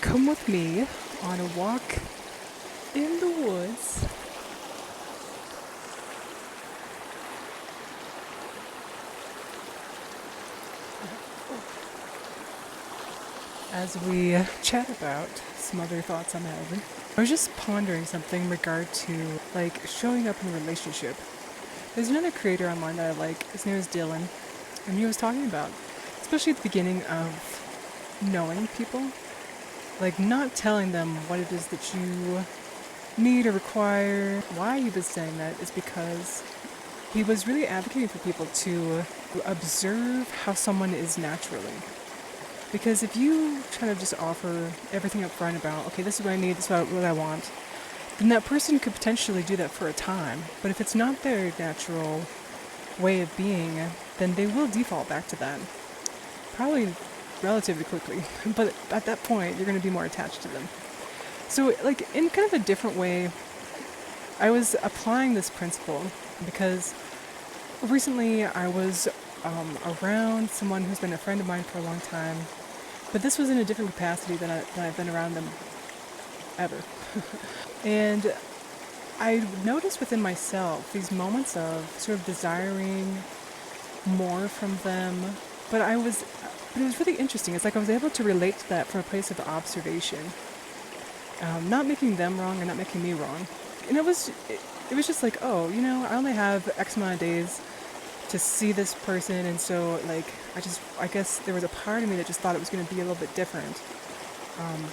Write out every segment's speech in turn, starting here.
Come with me on a walk in the woods as we chat about some other thoughts I'm having. I was just pondering something in regard to showing up in a relationship. There's another creator online that I like. His name is Dylan, and he was talking about, especially at the beginning of knowing people, like not telling them what it is that you need or require. Why he was saying that is because he was really advocating for people to observe how someone is naturally. Because if you try to just offer everything up front about, okay, this is what I need, this is what I want, then that person could potentially do that for a time. But if it's not their natural way of being, then they will default back to that. Probably relatively quickly. But at that point, you're going to be more attached to them. So, in kind of a different way, I was applying this principle because recently I was around someone who's been a friend of mine for a long time, but this was in a different capacity than I've been around them ever. And I noticed within myself these moments of sort of desiring more from them, but it was really interesting. It's like I was able to relate to that from a place of observation, not making them wrong or not making me wrong. And it was just like, oh, I only have X amount of days to see this person, and so I guess there was a part of me that just thought it was going to be a little bit different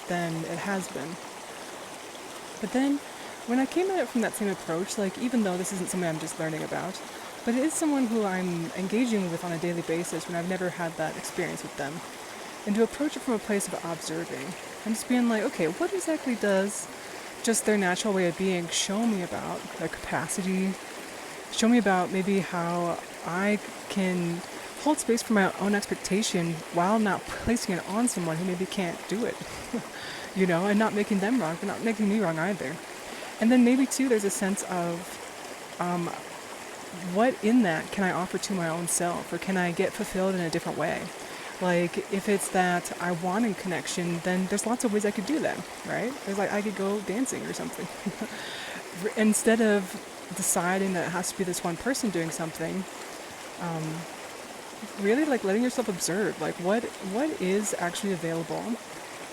than it has been. But then when I came at it from that same approach, even though this isn't something I'm just learning about, but it is someone who I'm engaging with on a daily basis when I've never had that experience with them, and to approach it from a place of observing and just being like, okay, what exactly does just their natural way of being show me about their capacity, show me about maybe how I can hold space for my own expectation while not placing it on someone who maybe can't do it, and not making them wrong, but not making me wrong either. And then maybe too, there's a sense of what in that can I offer to my own self, or can I get fulfilled in a different way? Like, if it's that I want a connection, then there's lots of ways I could do that, right? There's I could go dancing or something. Instead of deciding that it has to be this one person doing something, really letting yourself observe, what is actually available.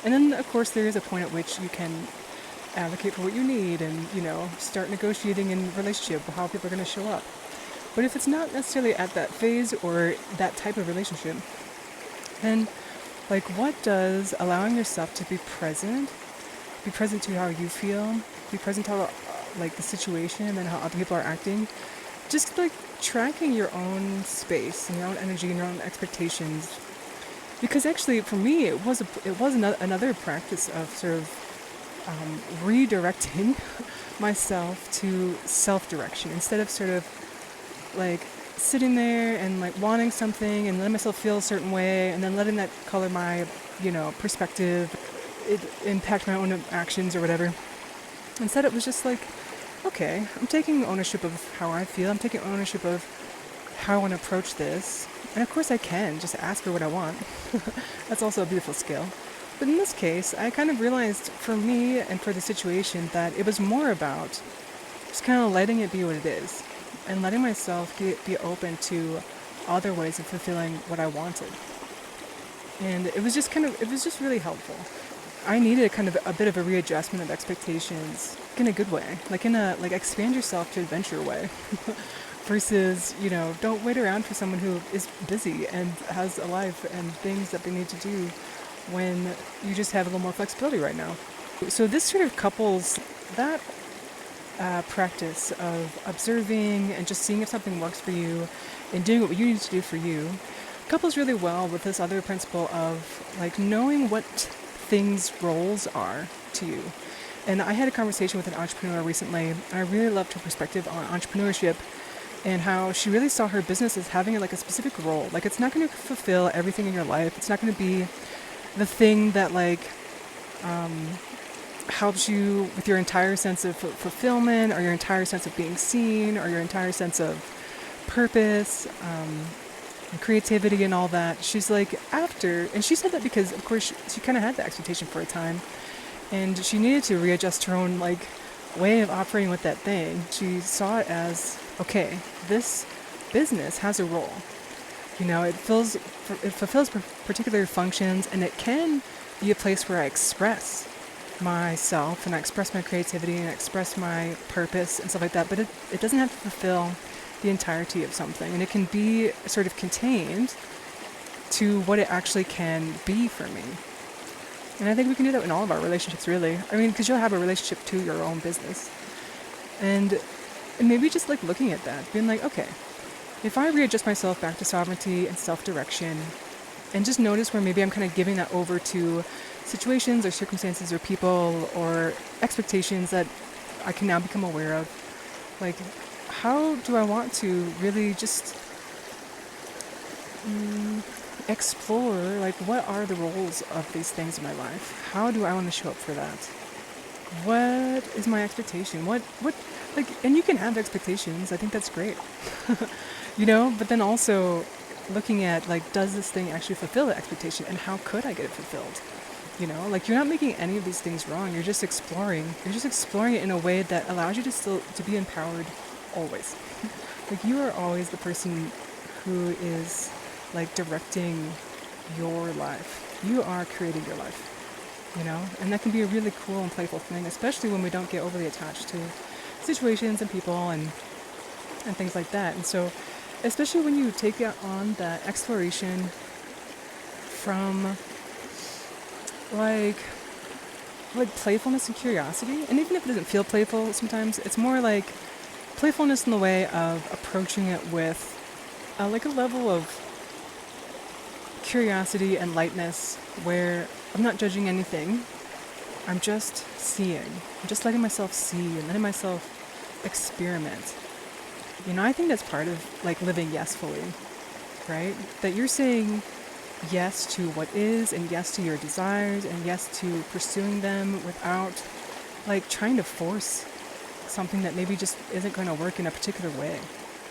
And then, of course, there is a point at which you can advocate for what you need and, start negotiating in relationship how people are going to show up. But if it's not necessarily at that phase or that type of relationship, then what does allowing yourself to be present to how you feel, be present to how, the situation and how other people are acting, just tracking your own space and your own energy and your own expectations. Because actually, for me, it was another practice of sort of redirecting myself to self-direction instead of sort of sitting there and wanting something and letting myself feel a certain way and then letting that color my perspective, it impact my own actions or whatever. Instead, it was just okay, I'm taking ownership of how I feel. I'm taking ownership of how I want to approach this. And of course I can just ask for what I want. That's also a beautiful skill. But in this case, I kind of realized for me and for the situation that it was more about just kind of letting it be what it is and letting myself be open to other ways of fulfilling what I wanted. And it was just really helpful. I needed a bit of a readjustment of expectations in a good way, expand yourself to adventure way versus, don't wait around for someone who is busy and has a life and things that they need to do when you just have a little more flexibility right now. So this sort of couples that practice of observing and just seeing if something works for you and doing what you need to do for you couples really well with this other principle of knowing what things roles are to you. And I had a conversation with an entrepreneur recently, and I really loved her perspective on entrepreneurship and how she really saw her business as having a specific role. It's not going to fulfill everything in your life. It's not going to be the thing that helps you with your entire sense of fulfillment or your entire sense of being seen or your entire sense of purpose. and creativity and all that. She's like, after, and she said that because, of course, she kind of had the expectation for a time, and she needed to readjust her own, like, way of operating with that thing. She saw it as, okay, this business has a role. You know, it fulfills particular functions, and it can be a place where I express myself and I express my creativity and I express my purpose and stuff like that. But it doesn't have to fulfill the entirety of something, and it can be sort of contained to what it actually can be for me. And I think we can do that in all of our relationships, really. I mean, because you'll have a relationship to your own business. And maybe just like looking at that, being like, okay, if I readjust myself back to sovereignty and self-direction, and just notice where maybe I'm kind of giving that over to situations or circumstances or people or expectations that I can now become aware of, like, how do I want to really just explore, like, what are the roles of these things in my life? How do I want to show up for that? What is my expectation? What, like, and you can have expectations. I think that's great. You know, but then also looking at, like, does this thing actually fulfill the expectation, and how could I get it fulfilled? You know, like, you're not making any of these things wrong. You're just exploring it in a way that allows you to still to be empowered always. Like, you are always the person who is, like, directing your life. You are creating your life, you know, and that can be a really cool and playful thing, especially when we don't get overly attached to situations and people and things like that. And so, especially when you take on that exploration from like playfulness and curiosity, and even if it doesn't feel playful, sometimes it's more like playfulness in the way of approaching it with like a level of curiosity and lightness where I'm not judging anything. I'm just seeing. I'm just letting myself see and letting myself experiment. You know, I think that's part of, like, living yesfully, right? That you're saying yes to what is, and yes to your desires, and yes to pursuing them without, like, trying to force something that maybe just isn't going to work in a particular way,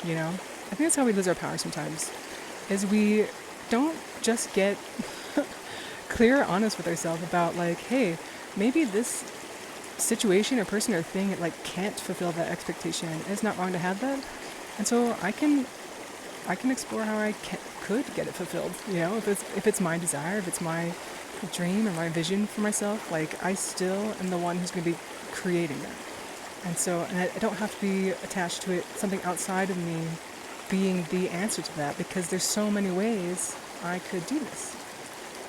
you know? I think that's how we lose our power sometimes, is we don't just get clear or honest with ourselves about, like, hey, maybe this situation or person or thing, it, like, can't fulfill that expectation. It's not wrong to have that. And so I can explore how I could get it fulfilled, you know, if it's my desire, if it's my dream or my vision for myself, like, I still am the one who's going to be creating that. And so, and I don't have to be attached to it, something outside of me being the answer to that, because there's so many ways I could do this.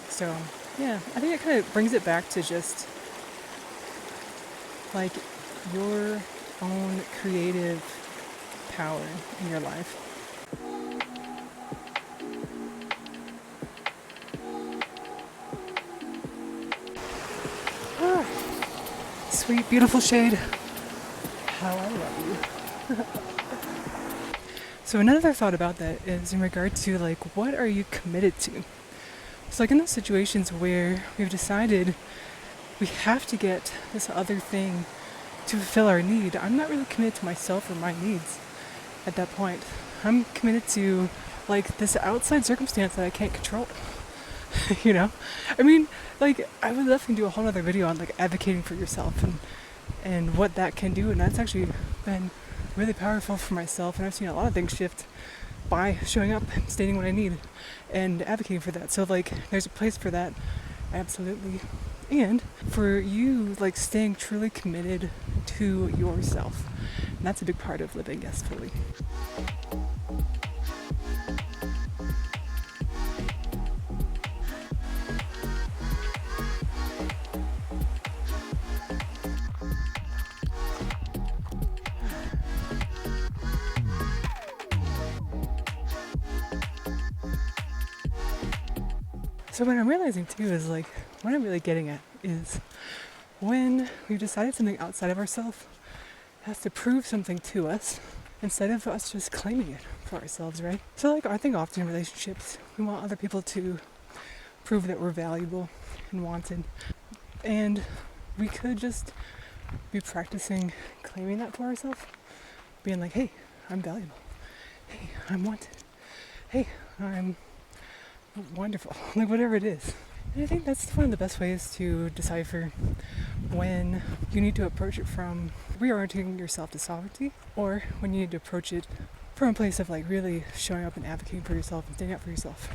So, yeah, I think it kind of brings it back to just, like, your own creative power in your life. Ah, sweet, beautiful shade. How I love you. So another thought about that is in regard to, like, what are you committed to? So, like, in those situations where we've decided we have to get this other thing to fulfill our need, I'm not really committed to myself or my needs at that point. I'm committed to, like, this outside circumstance that I can't control. You know? I mean, like, I would definitely do a whole other video on, like, advocating for yourself and what that can do, and that's actually been really powerful for myself, and I've seen a lot of things shift by showing up, stating what I need, and advocating for that. So, like, there's a place for that, absolutely. And for you, like, staying truly committed to yourself. And that's a big part of living Yesfully. So what I'm realizing too is, like, what I'm really getting at is when we've decided something outside of ourselves has to prove something to us instead of us just claiming it for ourselves, right? So, like, I think often in relationships we want other people to prove that we're valuable and wanted, and we could just be practicing claiming that for ourselves, being like, hey, I'm valuable, hey, I'm wanted, hey, I'm wonderful, like whatever it is. And I think that's one of the best ways to decipher when you need to approach it from reorienting yourself to sovereignty, or when you need to approach it from a place of like really showing up and advocating for yourself and standing up for yourself.